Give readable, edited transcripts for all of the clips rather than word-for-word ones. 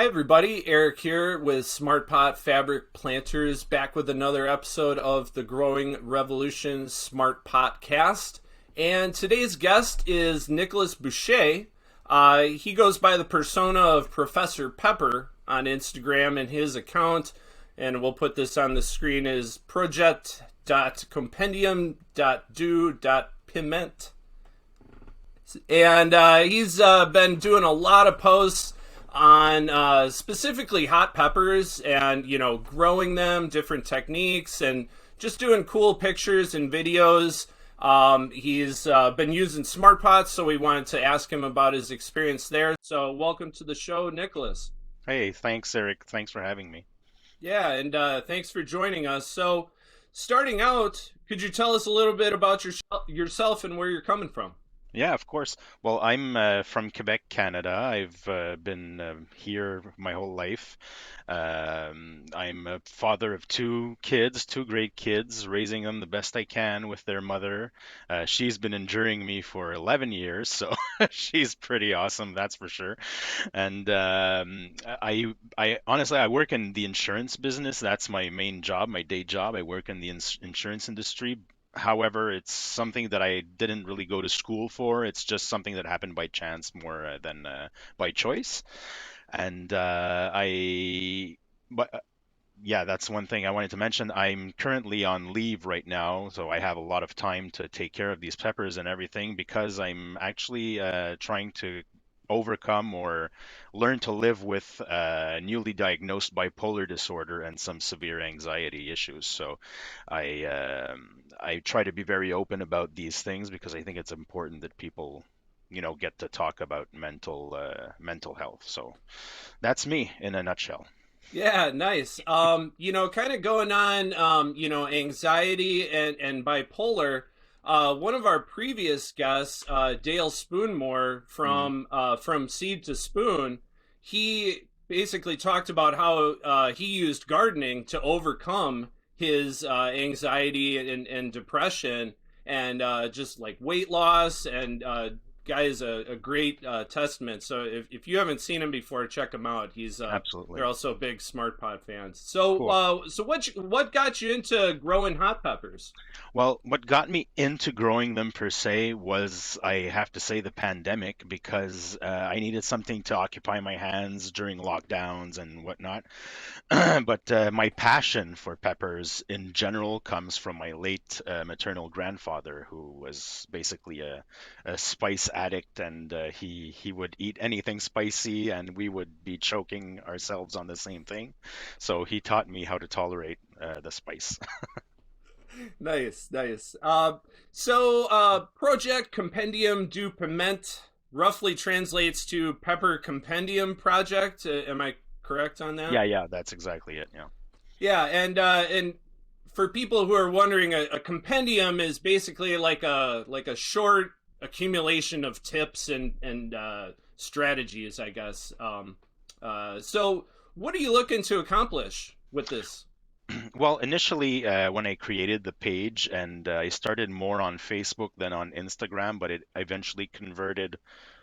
Hi, everybody. Eric here with SmartPot Fabric Planters, back with another episode of the Growing Revolution SmartPot Cast. And today's guest is Nicolas Boucher. He goes by the persona of Professor Pepper on Instagram, and his account, and we'll put this on the screen, is project.compendium.do.piment. And he's been doing a lot of posts on specifically hot peppers and, growing them, different techniques, and just doing cool pictures and videos. He's been using SmartPots, so we wanted to ask him about his experience there. So welcome to the show, Nicholas. Hey, thanks, Eric. Thanks for having me. Yeah, and thanks for joining us. So starting out, could you tell us a little bit about yourself and where you're coming from? Yeah, of course. Well, I'm from Quebec, Canada. I've been here my whole life. I'm a father of two kids, two great kids, raising them the best I can with their mother. She's been enduring me for 11 years, so she's pretty awesome, that's for sure. And I honestly, I work in the insurance business. That's my main job, my day job. I work in the insurance industry. However, it's something that I didn't really go to school for. It's just something that happened by chance more than by choice. And but yeah, that's one thing I wanted to mention. I'm currently on leave right now, so I have a lot of time to take care of these peppers and everything because I'm actually trying to overcome or learn to live with newly diagnosed bipolar disorder and some severe anxiety issues. So I try to be very open about these things because I think it's important that people, get to talk about mental health. So that's me in a nutshell. Yeah, nice. Kind of going on, anxiety and bipolar. One of our previous guests, Dale Spoonmore Mhm. from Seed to Spoon, he basically talked about how he used gardening to overcome his anxiety and depression, and just like weight loss, and guy is a great testament. So if you haven't seen him before, check him out. They're Absolutely. also big SmartPot fans. So Cool. what got you into growing hot peppers? Well, what got me into growing them per se was, I have to say, the pandemic because I needed something to occupy my hands during lockdowns and whatnot. But my passion for peppers in general comes from my late maternal grandfather, who was basically a spice addict, and he would eat anything spicy, and we would be choking ourselves on the same thing. So he taught me how to tolerate the spice. Nice, nice. Project Compendium du Piment roughly translates to Pepper Compendium Project. Am I correct on that? Yeah, yeah, that's exactly it. Yeah. Yeah, and for people who are wondering, a compendium is basically like a short accumulation of tips and strategies, I guess. So, what are you looking to accomplish with this? Well, initially, when I created the page and I started more on Facebook than on Instagram, but it eventually converted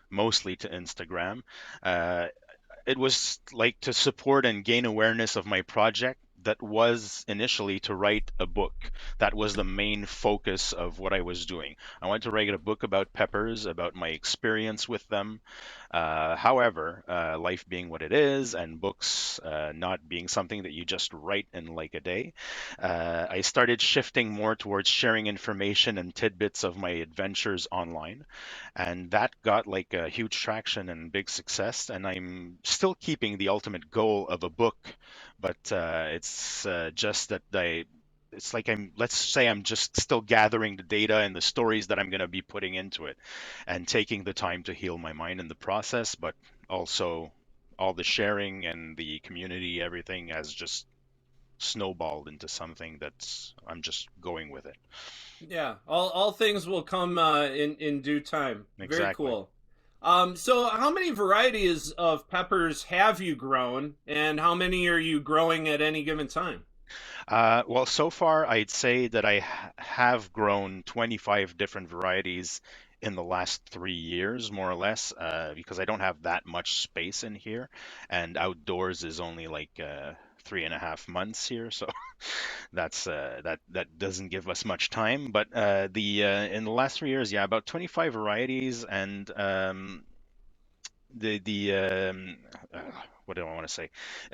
mostly to Instagram. Uh, it was like to support and gain awareness of my project that was initially to write a book. That was the main focus of what I was doing. I wanted to write a book about peppers, about my experience with them. However, life being what it is, and books not being something that you just write in like a day, I started shifting more towards sharing information and tidbits of my adventures online, and that got like a huge traction and big success. And I'm still keeping the ultimate goal of a book, but it's just that it's like let's say I'm just still gathering the data and the stories that I'm going to be putting into it and taking the time to heal my mind in the process, but also all the sharing and the community, everything has just snowballed into something that's I'm just going with it. Yeah, all things will come in due time. Very Exactly. cool. So how many varieties of peppers have you grown, and how many are you growing at any given time? Well, so far I'd say that I have grown 25 different varieties in the last 3 years, more or less, because I don't have that much space in here, and outdoors is only like 3.5 months here, so that doesn't give us much time. But the in the last 3 years, yeah, about 25 varieties, and the uh, what do I want to say?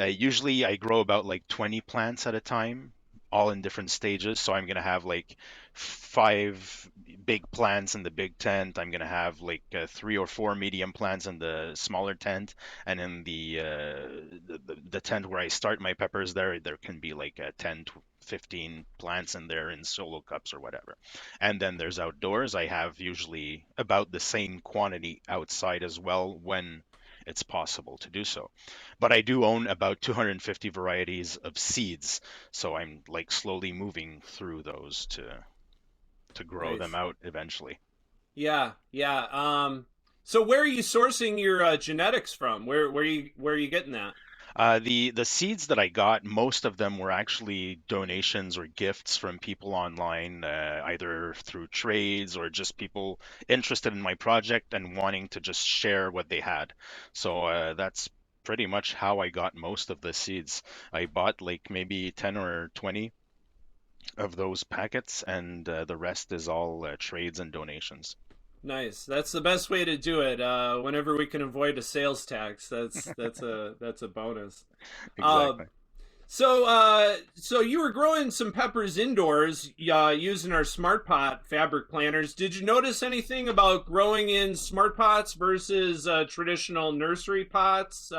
Usually I grow about like 20 plants at a time, all in different stages. So I'm gonna have like 5 big plants in the big tent. I'm gonna have like 3 or 4 medium plants in the smaller tent, and in the tent where I start my peppers, there can be like 10 to 15 plants in there in solo cups or whatever. And then there's outdoors. I have usually about the same quantity outside as well when it's possible to do so. But I do own about 250 varieties of seeds, so I'm like slowly moving through those to grow them Nice. out eventually. Yeah, yeah. So where are you sourcing your genetics from? Where are you getting that? The seeds that I got, most of them were actually donations or gifts from people online, either through trades or just people interested in my project and wanting to just share what they had. So that's pretty much how I got most of the seeds. I bought like maybe 10 or 20 of those packets, and the rest is all trades and donations. Nice. That's the best way to do it. Whenever we can avoid a sales tax, that's a bonus. Uh, Exactly. so you were growing some peppers indoors, using our SmartPot fabric planters. Did you notice anything about growing in SmartPots versus traditional nursery pots?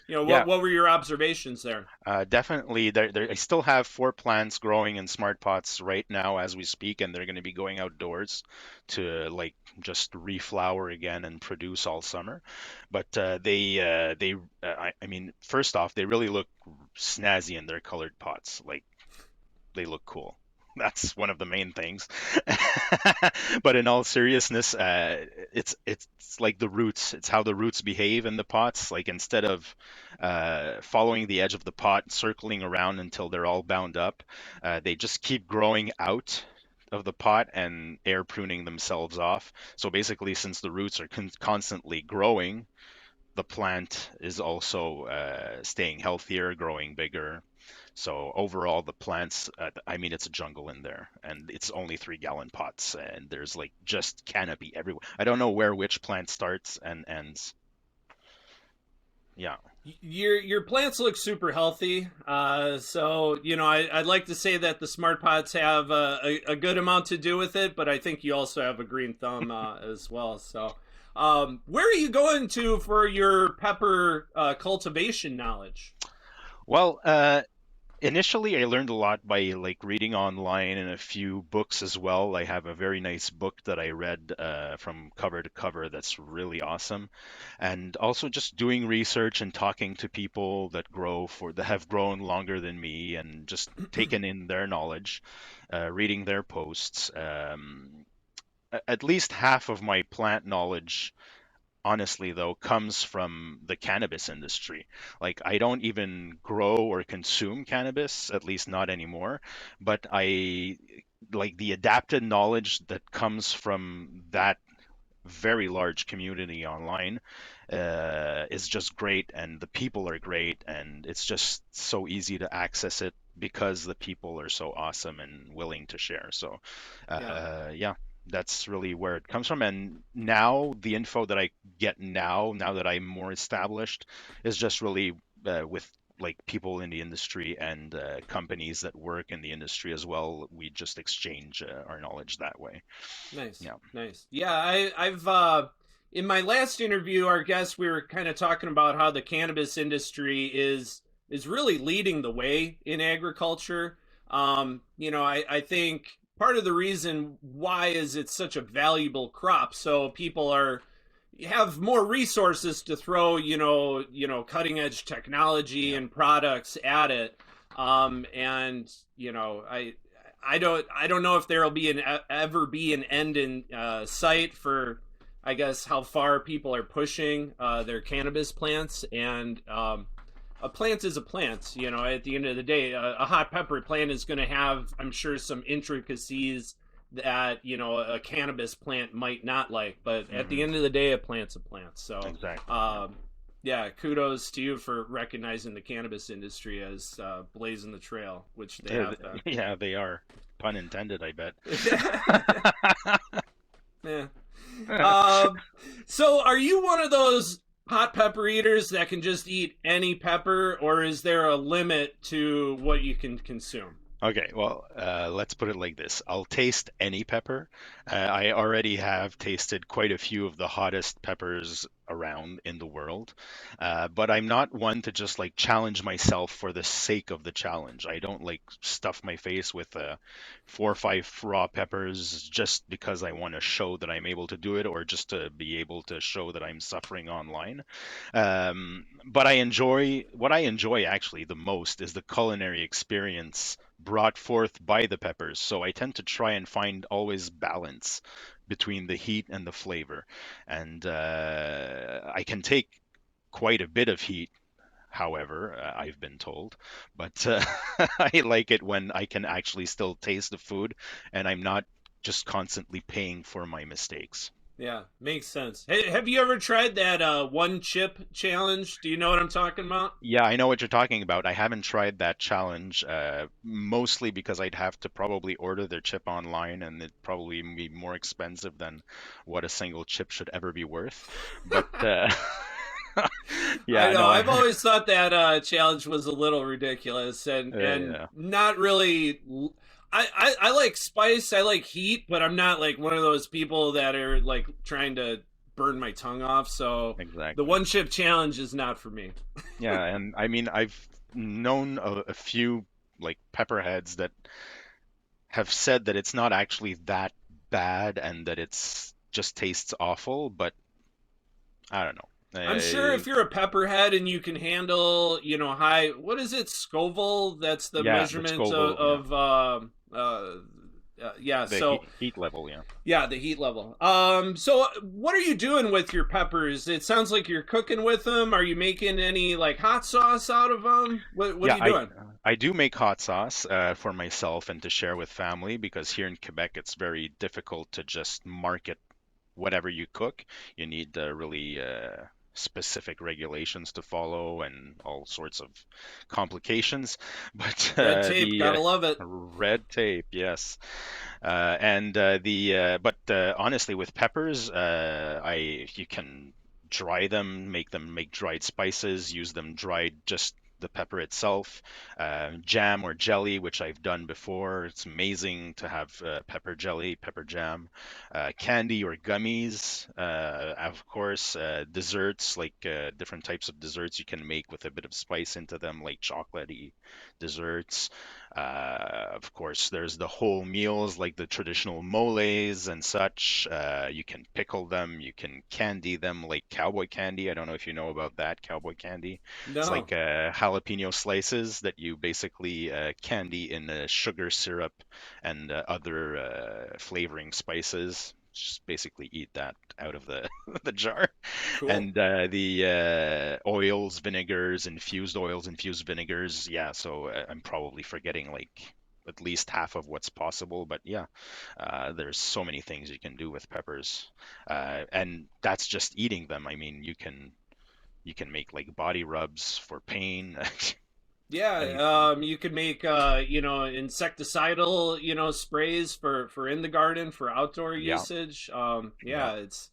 Yeah, what were your observations there? definitely. I still have 4 plants growing in smart pots right now as we speak, and they're going to be going outdoors to like just reflower again and produce all summer. But I mean, first off, they really look snazzy in their colored pots. Like they look cool. That's one of the main things. But in all seriousness, it's like the roots. It's how the roots behave in the pots. Like instead of following the edge of the pot, circling around until they're all bound up, they just keep growing out of the pot and air pruning themselves off. So basically, since the roots are constantly growing, the plant is also staying healthier, growing bigger. So overall, the plants, I mean, it's a jungle in there, and it's only 3-gallon pots, and there's like just canopy everywhere. I don't know where which plant starts and ends. Yeah, Your plants look super healthy. So I'd like to say that the smart pots have a good amount to do with it, but I think you also have a green thumb as well. So, where are you going to for your pepper cultivation knowledge? well, initially, I learned a lot by like reading online and a few books as well. I have a very nice book that I read from cover to cover that's really awesome, and also just doing research and talking to people that have grown longer than me and just taken in their knowledge, reading their posts. At least half of my plant knowledge honestly though comes from the cannabis industry. Like I don't even grow or consume cannabis, at least not anymore, but I like the adapted knowledge that comes from that very large community online is just great, and the people are great, and it's just so easy to access it because the people are so awesome and willing to share. So Yeah. yeah, that's really where it comes from. And now the info that I get now that I'm more established, is just really with like people in the industry and companies that work in the industry as well. We just exchange our knowledge that way. Nice, Yeah. nice. Yeah, I've in my last interview, our guest, we were kind of talking about how the cannabis industry is really leading the way in agriculture. I think part of the reason why is it's such a valuable crop, so people are have more resources to throw, cutting edge technology Yeah. and products at it. And I don't know if there'll be ever be an end in sight for, I guess, how far people are pushing their cannabis plants. And a plant is a plant. At the end of the day, a hot pepper plant is going to have, I'm sure, some intricacies that a cannabis plant might not like, but at the Hmm. end of the day, a plant's a plant. So Exactly. Yeah. um, yeah, kudos to you for recognizing the cannabis industry as blazing the trail, which they have been. Yeah, they are. Pun intended, I bet. Yeah. Um, so are you one of those hot pepper eaters that can just eat any pepper, or is there a limit to what you can consume? Okay, well, let's put it like this. I'll taste any pepper. I already have tasted quite a few of the hottest peppers around in the world, but I'm not one to just like challenge myself for the sake of the challenge. I don't like stuff my face with 4 or 5 raw peppers just because I want to show that I'm able to do it or just to be able to show that I'm suffering online. But what I enjoy actually the most is the culinary experience brought forth by the peppers. So I tend to try and find always balance between the heat and the flavor. And I can take quite a bit of heat, however, I've been told. But I like it when I can actually still taste the food and I'm not just constantly paying for my mistakes. Yeah, makes sense. Hey, have you ever tried that one chip challenge? Do you know what I'm talking about? Yeah, I know what you're talking about. I haven't tried that challenge, mostly because I'd have to probably order their chip online and it'd probably be more expensive than what a single chip should ever be worth. But I yeah, know. no, I've always thought that challenge was a little ridiculous and yeah, not really. I like spice. I like heat, but I'm not like one of those people that are like trying to burn my tongue off. So the exactly. one chip challenge is not for me. Yeah, and I mean, I've known a few like pepperheads that have said that it's not actually that bad and that it's just tastes awful, but I don't know. I'm sure if you're a pepperhead and you can handle, high, what is it, Scoville? That's the Yeah, the measurement Scoville, yeah. yeah. The So heat level, yeah. yeah, the heat level. So what are you doing with your peppers? It sounds like you're cooking with them. Are you making any like hot sauce out of them? What are Yeah, you doing? I do make hot sauce for myself and to share with family because here in Quebec it's very difficult to just market whatever you cook. You need really specific regulations to follow and all sorts of complications. But Red tape, the gotta love it. red tape, yes. And the but honestly, with peppers, I you can dry them, make dried spices, use them dried just the pepper itself, jam or jelly, which I've done before. It's amazing to have pepper jelly, pepper jam, candy or gummies, of course, desserts like different types of desserts you can make with a bit of spice into them, like chocolatey desserts. Of course, there's the whole meals like the traditional moles and such. You can pickle them, you can candy them like cowboy candy. I don't know if you know about that, cowboy candy. It's No, like jalapeno slices that you basically candy in sugar syrup and other flavoring spices. Just basically eat that out of the the jar, cool. and the oils, vinegars, infused vinegars. Yeah, so I'm probably forgetting like at least half of what's possible, but yeah, there's so many things you can do with peppers, and that's just eating them. I mean, you can make like body rubs for pain. I Yeah, you could make insecticidal sprays for in the garden for outdoor Yeah, usage. yeah, Yeah, it's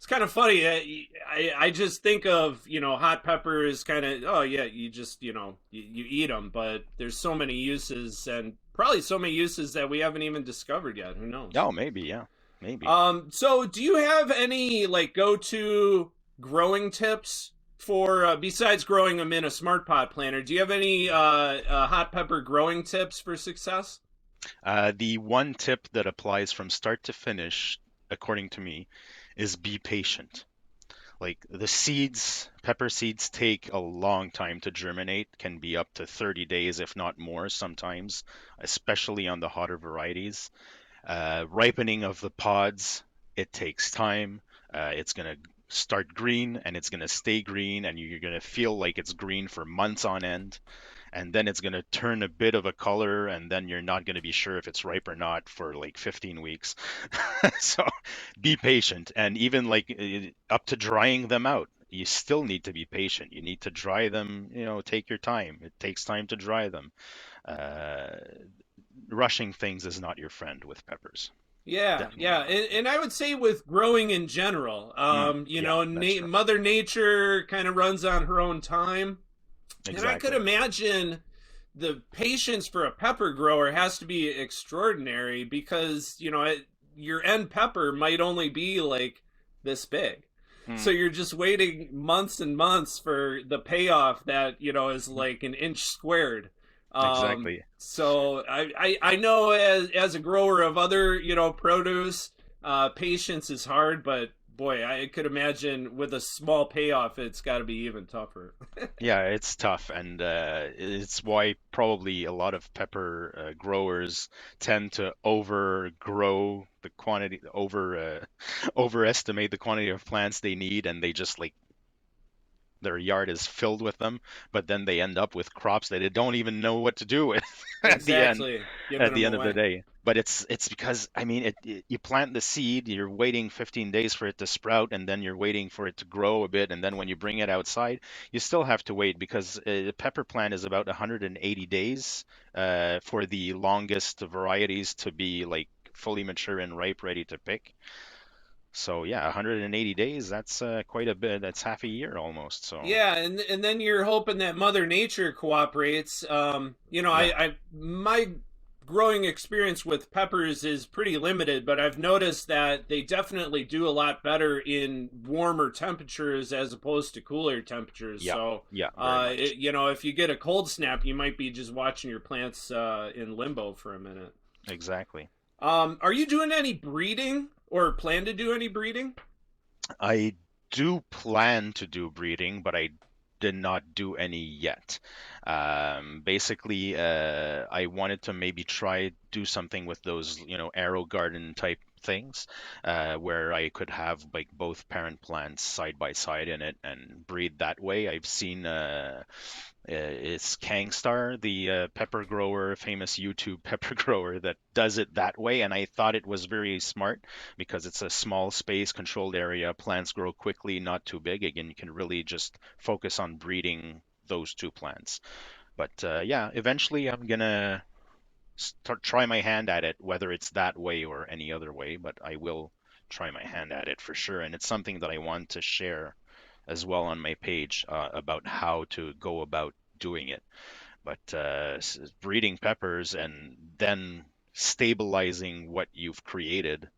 kind of funny. I just think of hot peppers kind of, oh yeah, you just you eat them, but there's so many uses and probably so many uses that we haven't even discovered yet. Who knows? oh maybe, yeah, maybe. So do you have any like go-to growing tips for besides growing them in a smart pot planter? Do you have any hot pepper growing tips for success? The one tip that applies from start to finish, according to me, is be patient. Like the seeds, pepper seeds take a long time to germinate, can be up to 30 days, if not more sometimes, especially on the hotter varieties. Ripening of the pods, it takes time. It's going to start green and it's going to stay green, and you're going to feel like it's green for months on end. and then it's going to turn a bit of a color, and then you're not going to be sure if it's ripe or not for like 15 weeks. So be patient, and even like up to drying them out. You still need to be patient. You need to dry them, take your time. It takes time to dry them. Uh, Rushing things is not your friend with peppers. Yeah, Definitely yeah, not. and I would say with growing in general, Yeah, that's true. Mother Nature kind of runs on her own time, and I could Exactly. imagine the patience for a pepper grower has to be extraordinary because your end pepper might only be like this big, so Mm, you're just waiting months and months for the payoff that is mm, like an inch squared. exactly. So I know as a grower of other produce, patience is hard, but boy, I could imagine with a small payoff, it's got to be even tougher. Yeah, it's tough, and it's why probably a lot of pepper growers tend to overgrow the quantity, overestimate the quantity of plants they need, and they just like their yard is filled with them, but then they end up with crops that they don't even know what to do with at the end Exactly, at giving the them end of the away. day. But it's because I mean you plant the seed, you're waiting 15 days for it to sprout, and then you're waiting for it to grow a bit, and then when you bring it outside, you still have to wait because the pepper plant is about 180 days for the longest varieties to be like fully mature and ripe, ready to pick. So yeah, 180 days, that's quite a bit. That's half a year almost. So Yeah, and then you're hoping that Mother Nature cooperates. yeah. I my growing experience with peppers is pretty limited, but I've noticed that they definitely do a lot better in warmer temperatures as opposed to cooler temperatures. Yeah, So, yeah, very much. if you get a cold snap, you might be just watching your plants in limbo for a minute. Exactly. Are you doing any breeding or plan to do any breeding? I do plan to do breeding, but I did not do any yet. Basically, I wanted to maybe try do something with those, arrow garden type things, where I could have like both parent plants side by side in it and breed that way. I've seen it's Kangstar, the pepper grower, famous YouTube pepper grower that does it that way, and I thought it was very smart because it's a small space, controlled area. Plants grow quickly, not too big. Again, you can really just focus on breeding those two plants. But yeah, eventually I'm gonna try my hand at it, whether it's that way or any other way. But I will try my hand at it for sure, and it's something that I want to share as well on my page about how to go about doing it. But breeding peppers and then stabilizing what you've created,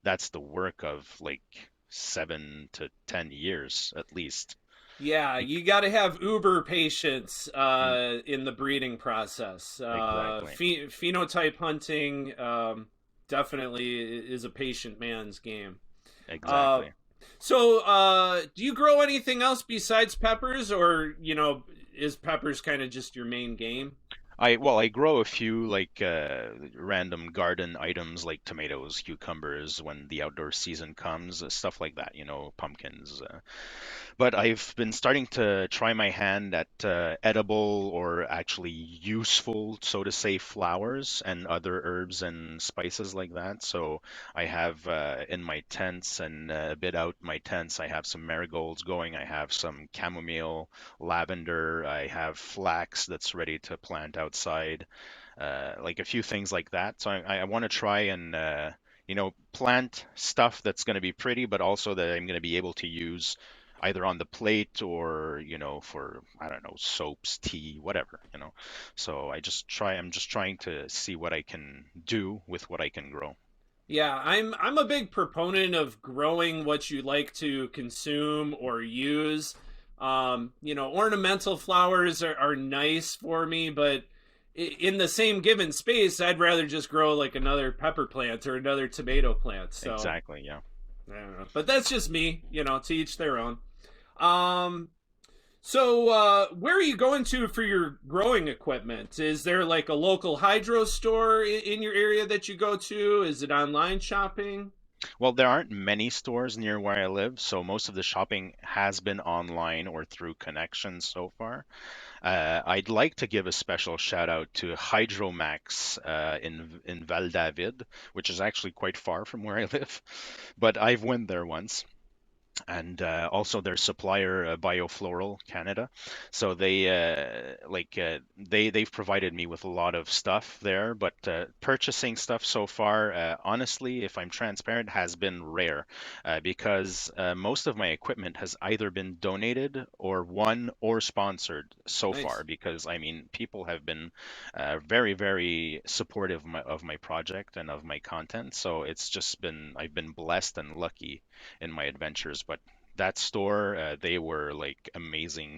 that's the work of like 7 to 10 years at least. Yeah, Bec- you got to have uber patience mm, in the breeding process. exactly. Phenotype hunting definitely is a patient man's game. Uh, Exactly. do you grow anything else besides peppers, or is peppers kind of just your main game? I grow a few like random garden items like tomatoes, cucumbers when the outdoor season comes, stuff like that, pumpkins. But I've been starting to try my hand at edible or actually useful, so to say, flowers and other herbs and spices like that. So I have in my tents and a bit out my tents, I have some marigolds going. I have some chamomile, lavender. I have flax that's ready to plant outside. Like a few things like that. So I want to try and plant stuff that's going to be pretty, but also that I'm going to be able to use either on the plate or for I don't know soaps, tea, whatever. So I'm just trying to see what I can do with what I can grow. Yeah, I'm a big proponent of growing what you like to consume or use. Ornamental flowers are nice for me, but in the same given space, I'd rather just grow like another pepper plant or another tomato plant. So Exactly, yeah. I don't know, but that's just me. To each their own. Um, so, where are you going to for your growing equipment? Is there like a local hydro store in your area that you go to? Is it online shopping? Well, there aren't many stores near where I live, so most of the shopping has been online or through connections so far. I'd like to give a special shout out to Hydromax in Val David, which is actually quite far from where I live, but I've went there once. And also their supplier Biofloral Canada. So they've provided me with a lot of stuff there, but purchasing stuff so far, honestly, if I'm transparent, has been rare because most of my equipment has either been donated or won or sponsored so far. Nice. Because I mean, people have been very, very supportive of my project and of my content. So it's just been I've been blessed and lucky in my adventures. But that store, they were like amazingly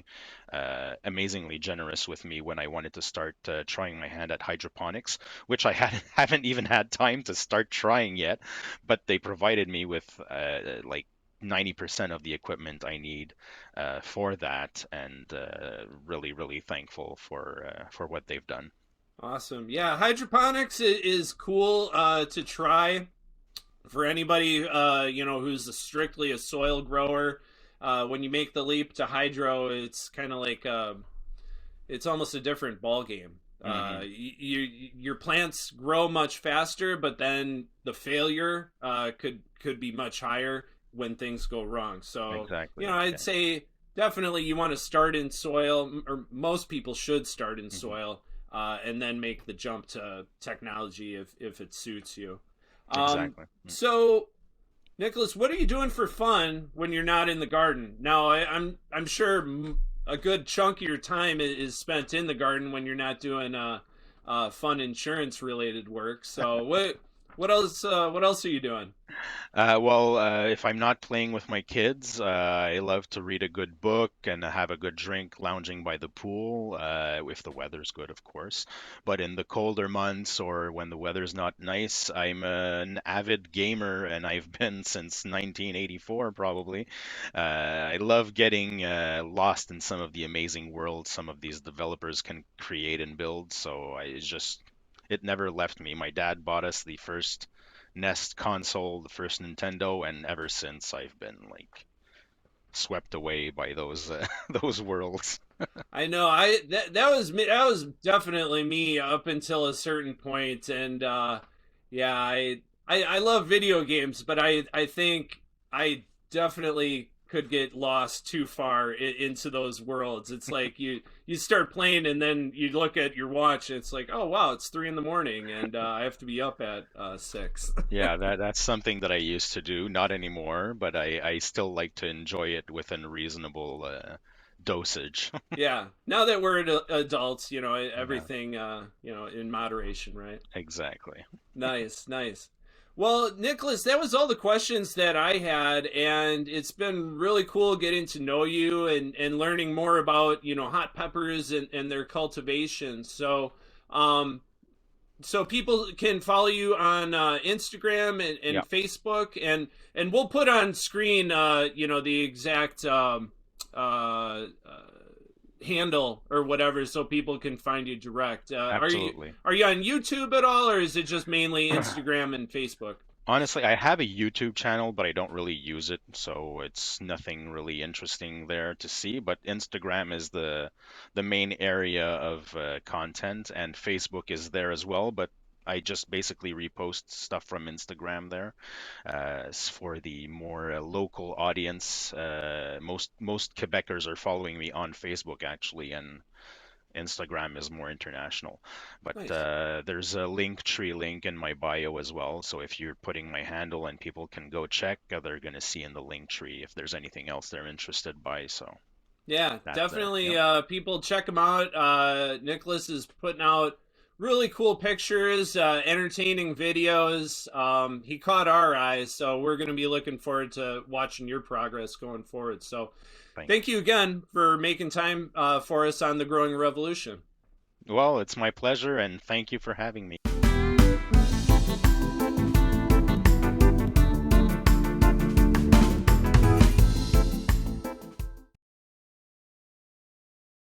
generous with me when I wanted to start trying my hand at hydroponics, which I haven't even had time to start trying yet. But they provided me with like 90% of the equipment I need for that, and really, really thankful for what they've done. Awesome. Yeah, hydroponics is cool to try for anybody who's strictly a soil grower. When you make the leap to hydro, it's kind of like it's almost a different ball game. Hmm. Your plants grow much faster, but then the failure could be much higher when things go wrong. So Exactly. I'd Yeah. say definitely you want to start in soil, or most people should start in Hmm. soil, and then make the jump to technology if it suits you. Exactly. So Nicholas, what are you doing for fun when you're not in the garden? Now, I'm sure a good chunk of your time is spent in the garden when you're not doing fun insurance related work. So what else are you doing? Well, if I'm not playing with my kids, I love to read a good book and have a good drink lounging by the pool, if the weather's good, of course. But in the colder months or when the weather's not nice, I'm an avid gamer and I've been since 1984 probably. I love getting lost in some of the amazing worlds some of these developers can create and build. So it never left me. My dad bought us the first Nest console, the first Nintendo, and ever since I've been like swept away by those those worlds. I know that was me. That was definitely me up until a certain point, and yeah, I love video games, but I think I definitely could get lost too far into those worlds. It's like you start playing, and then you look at your watch, and it's like, oh wow, it's 3 in the morning, and I have to be up at 6. Yeah, that's something that I used to do, not anymore, but I still like to enjoy it within reasonable dosage. Yeah, now that we're adults, Yeah, everything in moderation, right? exactly. Nice, nice. Well, Nicholas, that was all the questions that I had, and it's been really cool getting to know you and learning more about, hot peppers and their cultivation. So people can follow you on Instagram Yeah, and Facebook, and we'll put on screen, the exact handle or whatever, so people can find you direct. absolutely. Are you on YouTube at all, or is it just mainly Instagram and Facebook? Honestly, I have a YouTube channel, but I don't really use it, so it's nothing really interesting there to see. But Instagram is the main area of content, and Facebook is there as well. But I just basically repost stuff from Instagram there for the more local audience. Most Quebecers are following me on Facebook actually, and Instagram is more international. But Nice. there's a link tree link in my bio as well. So if you're putting my handle and people can go check, they're going to see in the link tree if there's anything else they're interested by. So Yeah, that's there. definitely. Yep. People check him out. Nicholas is putting out really cool pictures, entertaining videos. He caught our eyes, so we're going to be looking forward to watching your progress going forward. So, Thank thank you again for making time for us on the Growing Revolution. you. Well, it's my pleasure, and thank you for having me.